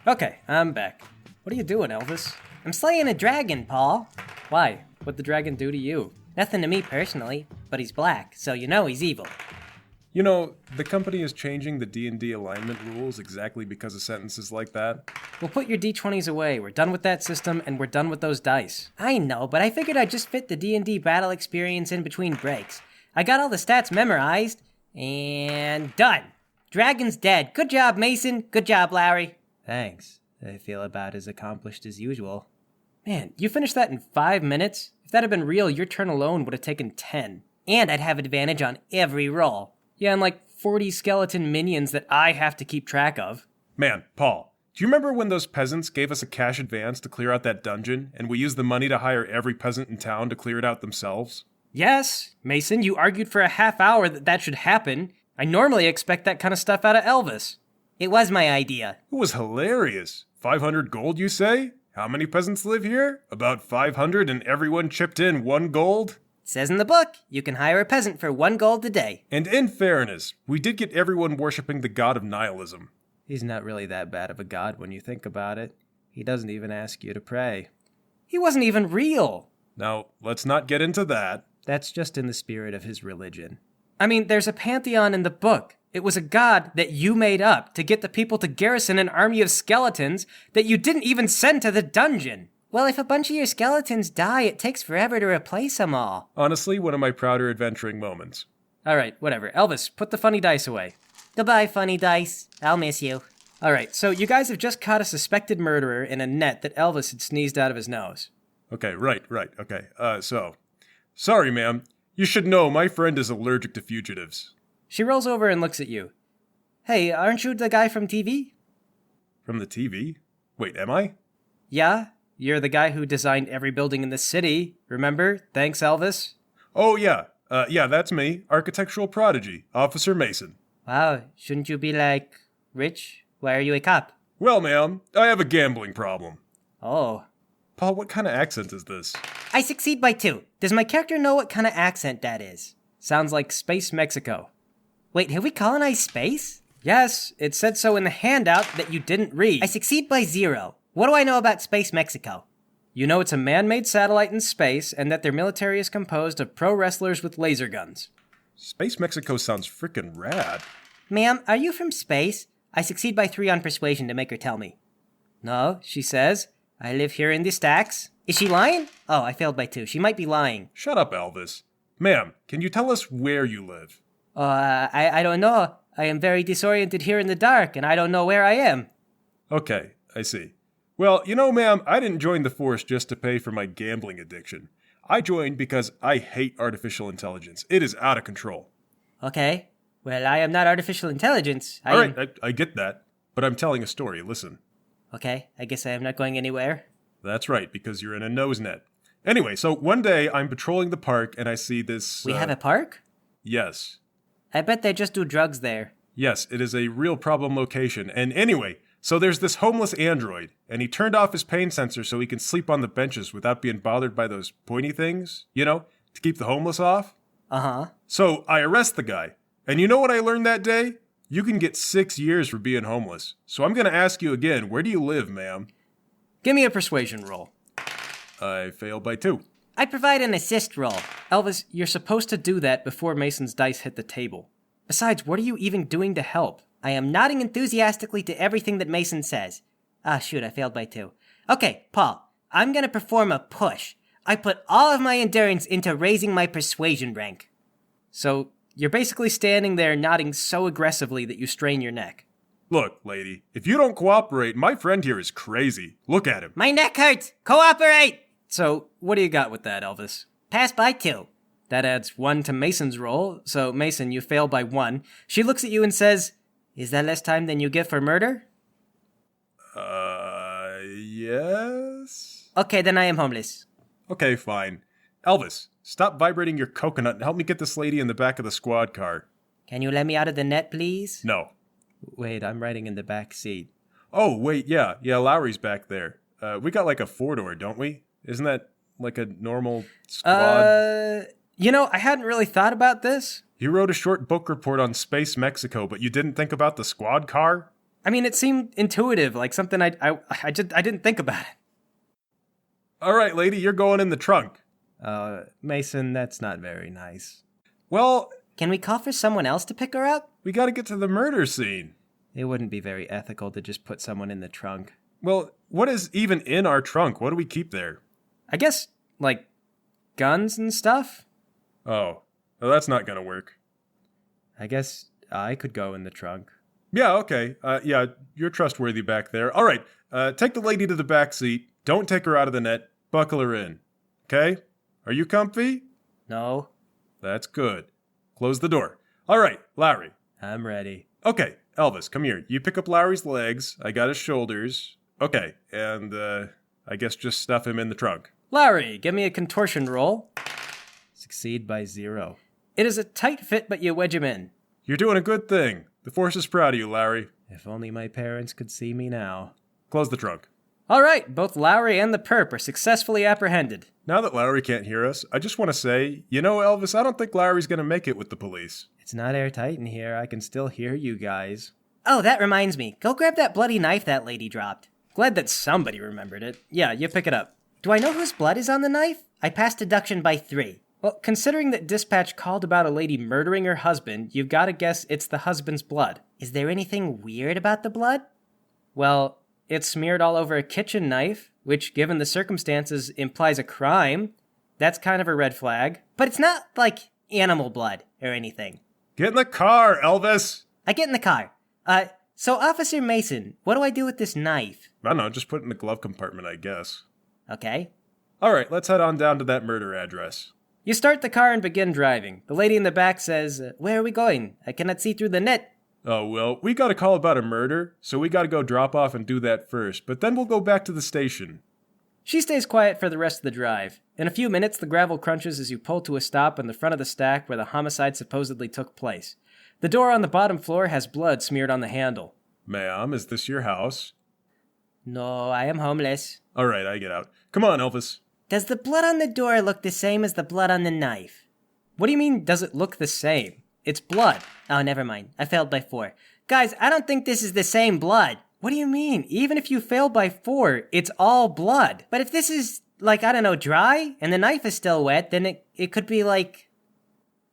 Okay, I'm back. What are you doing, Elvis? I'm slaying a dragon, Paul. Why? What'd the dragon do to you? Nothing to me personally, but he's black, so you know he's evil. You know, the company is changing the D&D alignment rules exactly because of sentences like that. Well, put your D20s away. We're done with that system, and we're done with those dice. I know, but I figured I'd just fit the D&D battle experience in between breaks. I got all the stats memorized, and done. Dragon's dead. Good job, Mason. Good job, Larry. Thanks. I feel about as accomplished as usual. Man, you finished that in 5 minutes? If that had been real, your turn alone would have taken 10. And I'd have advantage on every roll. Yeah, and like 40 skeleton minions that I have to keep track of. Man, Paul, do you remember when those peasants gave us a cash advance to clear out that dungeon, and we used the money to hire every peasant in town to clear it out themselves? Yes, Mason, you argued for a half hour that should happen. I normally expect that kind of stuff out of Elvis. It was my idea. It was hilarious. 500 gold, you say? How many peasants live here? About 500 and everyone chipped in 1 gold? It says in the book, you can hire a peasant for 1 gold a day. And in fairness, we did get everyone worshipping the god of nihilism. He's not really that bad of a god when you think about it. He doesn't even ask you to pray. He wasn't even real. Now, let's not get into that. That's just in the spirit of his religion. I mean, there's a pantheon in the book. It was a god that you made up to get the people to garrison an army of skeletons that you didn't even send to the dungeon. Well, if a bunch of your skeletons die, it takes forever to replace them all. Honestly, one of my prouder adventuring moments. All right, whatever. Elvis, put the funny dice away. Goodbye, funny dice. I'll miss you. All right, so you guys have just caught a suspected murderer in a net that Elvis had sneezed out of his nose. Okay, right, okay. Sorry, ma'am. You should know my friend is allergic to fugitives. She rolls over and looks at you. Hey, aren't you the guy from TV? From the TV? Wait, am I? Yeah, you're the guy who designed every building in the city. Remember? Thanks, Elvis. Oh, yeah. Yeah, that's me. Architectural prodigy, Officer Mason. Wow, shouldn't you be, rich? Why are you a cop? Well, ma'am, I have a gambling problem. Oh. Paul, what kind of accent is this? I succeed by 2. Does my character know what kind of accent that is? Sounds like Space Mexico. Wait, have we colonized space? Yes, it said so in the handout that you didn't read. I succeed by 0. What do I know about Space Mexico? You know it's a man-made satellite in space and that their military is composed of pro wrestlers with laser guns. Space Mexico sounds frickin' rad. Ma'am, are you from space? I succeed by 3 on persuasion to make her tell me. No, she says. I live here in the stacks. Is she lying? Oh, I failed by 2. She might be lying. Shut up, Elvis. Ma'am, can you tell us where you live? I don't know. I am very disoriented here in the dark, and I don't know where I am. Okay, I see. Well, you know, ma'am, I didn't join the force just to pay for my gambling addiction. I joined because I hate artificial intelligence. It is out of control. Okay. Well, I am not artificial intelligence. All right, I get that. But I'm telling a story. Listen. Okay, I guess I am not going anywhere. That's right, because you're in a nose net. Anyway, so one day I'm patrolling the park and I see this... We have a park? Yes. I bet they just do drugs there. Yes, it is a real problem location. And anyway, so there's this homeless android, and he turned off his pain sensor so he can sleep on the benches without being bothered by those pointy things, you know, to keep the homeless off. Uh-huh. So I arrest the guy. And you know what I learned that day? You can get 6 years for being homeless. So I'm going to ask you again, where do you live, ma'am? Give me a persuasion roll. I failed by 2. I provide an assist roll. Elvis, you're supposed to do that before Mason's dice hit the table. Besides, what are you even doing to help? I am nodding enthusiastically to everything that Mason says. Ah, shoot, I failed by 2. Okay, Paul, I'm gonna perform a push. I put all of my endurance into raising my persuasion rank. So, you're basically standing there nodding so aggressively that you strain your neck. Look, lady, if you don't cooperate, my friend here is crazy. Look at him. My neck hurts! Cooperate! So, what do you got with that, Elvis? Pass by 2. That adds 1 to Mason's roll, so Mason, you fail by 1. She looks at you and says, "Is that less time than you get for murder?" Yes? Okay, then I am homeless. Okay, fine. Elvis, stop vibrating your coconut and help me get this lady in the back of the squad car. Can you let me out of the net, please? No. Wait, I'm riding in the back seat. Oh, wait, yeah, Lowry's back there. We got like a 4-door, don't we? Isn't that like a normal squad? You know, I hadn't really thought about this. You wrote a short book report on Space Mexico, but you didn't think about the squad car? I mean, it seemed intuitive, like something I didn't think about it. All right, lady, you're going in the trunk. Mason, that's not very nice. Well, Can we call for someone else to pick her up? we gotta get to the murder scene. It wouldn't be very ethical to just put someone in the trunk. Well, what is even in our trunk? What do we keep there? I guess, like, guns and stuff? Oh, well, that's not gonna work. I guess I could go in the trunk. Yeah, okay. Yeah, you're trustworthy back there. All right, take the lady to the back seat. Don't take her out of the net. Buckle her in. Okay? Are you comfy? No, That's good. Close the door. All right, Lowry. I'm ready. Okay, Elvis, come here. You pick up Lowry's legs. I got his shoulders. Okay, and I guess just stuff him in the trunk. Larry, give me a contortion roll. Succeed by 0. It is a tight fit, but you wedge him in. You're doing a good thing. The force is proud of you, Lowry. If only my parents could see me now. Close the trunk. All right, both Lowry and the perp are successfully apprehended. Now that Lowry can't hear us, I just want to say, you know, Elvis, I don't think Lowry's going to make it with the police. It's not airtight in here. I can still hear you guys. Oh, that reminds me. Go grab that bloody knife that lady dropped. Glad that somebody remembered it. Yeah, you pick it up. Do I know whose blood is on the knife? I passed deduction by 3. Well, considering that dispatch called about a lady murdering her husband, you've got to guess it's the husband's blood. Is there anything weird about the blood? Well, it's smeared all over a kitchen knife, which, given the circumstances, implies a crime. That's kind of a red flag. But it's not like animal blood or anything. Get in the car, Elvis! I get in the car. So Officer Mason, what do I do with this knife? I don't know, just put it in the glove compartment, I guess. Okay. All right, let's head on down to that murder address. You start the car and begin driving. The lady in the back says, "Where are we going? I cannot see through the net." Oh, well, we got a call about a murder, so we got to go drop off and do that first, but then we'll go back to the station. She stays quiet for the rest of the drive. In a few minutes, the gravel crunches as you pull to a stop in the front of the stack where the homicide supposedly took place. The door on the bottom floor has blood smeared on the handle. Ma'am, is this your house? No, I am homeless. All right, I get out. Come on, Elvis. Does the blood on the door look the same as the blood on the knife? What do you mean, does it look the same? It's blood. Oh, never mind. I failed by 4. Guys, I don't think this is the same blood. What do you mean? Even if you fail by 4, it's all blood. But if this is, like, I don't know, dry, and the knife is still wet, then it could be like...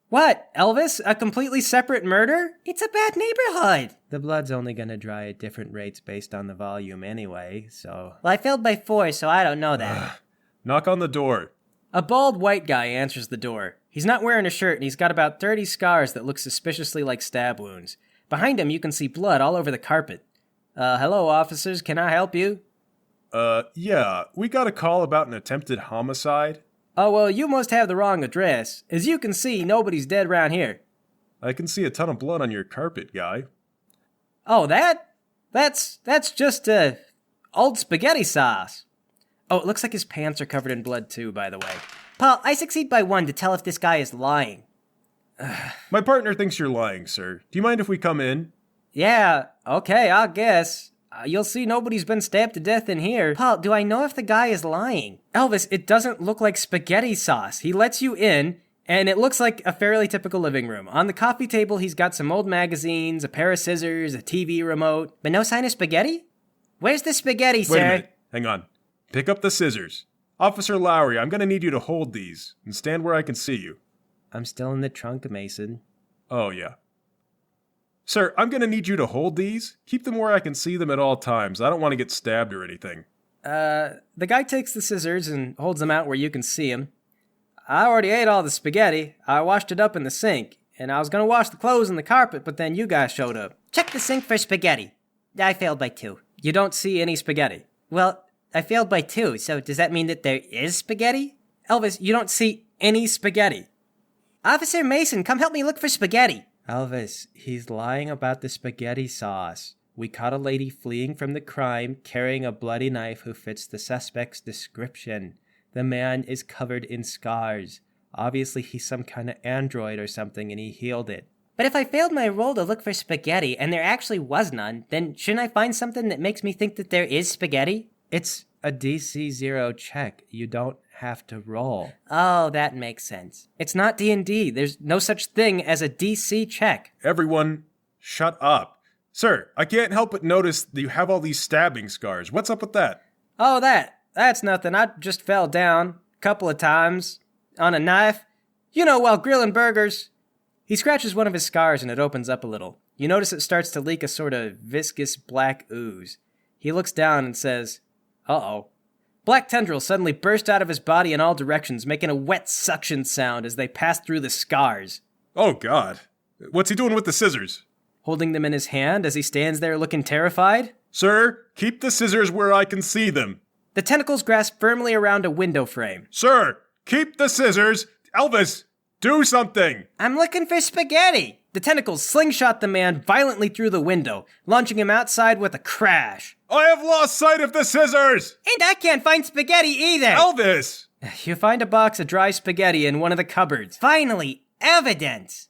What, Elvis? A completely separate murder? It's a bad neighborhood. The blood's only gonna dry at different rates based on the volume anyway, so... Well, I failed by 4, so I don't know that. Knock on the door. A bald white guy answers the door. He's not wearing a shirt and he's got about 30 scars that look suspiciously like stab wounds. Behind him, you can see blood all over the carpet. Hello, officers, can I help you? Yeah, we got a call about an attempted homicide. Oh, well, you must have the wrong address. As you can see, nobody's dead around here. I can see a ton of blood on your carpet, guy. Oh, that's just, old spaghetti sauce. Oh, it looks like his pants are covered in blood too, by the way. Paul, I succeed by 1 to tell if this guy is lying. My partner thinks you're lying, sir. Do you mind if we come in? Yeah, okay, I guess. You'll see nobody's been stabbed to death in here. Paul, do I know if the guy is lying? Elvis, it doesn't look like spaghetti sauce. He lets you in, and it looks like a fairly typical living room. On the coffee table, he's got some old magazines, a pair of scissors, a TV remote. But no sign of spaghetti? Where's the spaghetti, sir? Wait a minute. Hang on. Pick up the scissors. Officer Lowry, I'm going to need you to hold these and stand where I can see you. I'm still in the trunk, Mason. Oh, yeah. Sir, I'm going to need you to hold these. Keep them where I can see them at all times. I don't want to get stabbed or anything. The guy takes the scissors and holds them out where you can see him. I already ate all the spaghetti. I washed it up in the sink, and I was going to wash the clothes and the carpet, but then you guys showed up. Check the sink for spaghetti. I failed by 2. You don't see any spaghetti. Well, I failed by 2, so does that mean that there is spaghetti? Elvis, you don't see any spaghetti. Officer Mason, come help me look for spaghetti. Elvis, he's lying about the spaghetti sauce. We caught a lady fleeing from the crime carrying a bloody knife who fits the suspect's description. The man is covered in scars. Obviously, he's some kind of android or something and he healed it. But if I failed my role to look for spaghetti and there actually was none, then shouldn't I find something that makes me think that there is spaghetti? It's a DC-0 check. You don't have to roll. Oh, that makes sense. It's not D&D. There's no such thing as a DC check. Everyone, shut up. Sir, I can't help but notice that you have all these stabbing scars. What's up with that? Oh, that's nothing. I just fell down a couple of times on a knife. You know, while grilling burgers. He scratches one of his scars and it opens up a little. You notice it starts to leak a sort of viscous black ooze. He looks down and says, uh-oh. Black tendrils suddenly burst out of his body in all directions, making a wet suction sound as they pass through the scars. Oh, God. What's he doing with the scissors? Holding them in his hand as he stands there looking terrified. Sir, keep the scissors where I can see them. The tentacles grasp firmly around a window frame. Sir, keep the scissors. Elvis, do something. I'm looking for spaghetti. The tentacles slingshot the man violently through the window, launching him outside with a crash. I have lost sight of the scissors. And I can't find spaghetti either. Elvis. You find a box of dry spaghetti in one of the cupboards. Finally, evidence!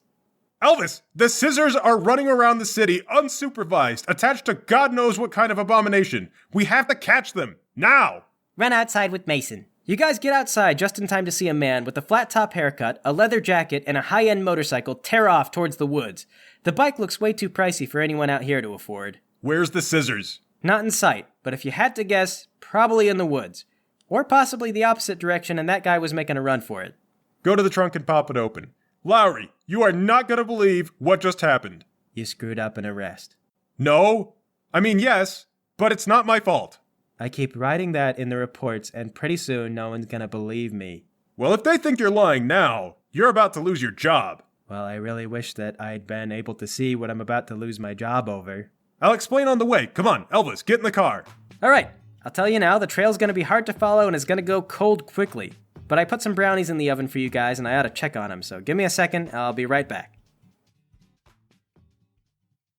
Elvis, the scissors are running around the city unsupervised, attached to God knows what kind of abomination. We have to catch them, now! Run outside with Mason. You guys get outside just in time to see a man with a flat-top haircut, a leather jacket, and a high-end motorcycle tear off towards the woods. The bike looks way too pricey for anyone out here to afford. Where's the scissors? Not in sight, but if you had to guess, probably in the woods. Or possibly the opposite direction and that guy was making a run for it. Go to the trunk and pop it open. Lowry, you are not going to believe what just happened. You screwed up an arrest. No. I mean, yes, but it's not my fault. I keep writing that in the reports, and pretty soon no one's gonna believe me. Well, if they think you're lying now, you're about to lose your job. Well, I really wish that I'd been able to see what I'm about to lose my job over. I'll explain on the way. Come on, Elvis, get in the car. All right, I'll tell you now, the trail's gonna be hard to follow and it's gonna go cold quickly. But I put some brownies in the oven for you guys and I ought to check on them, so give me a second, I'll be right back.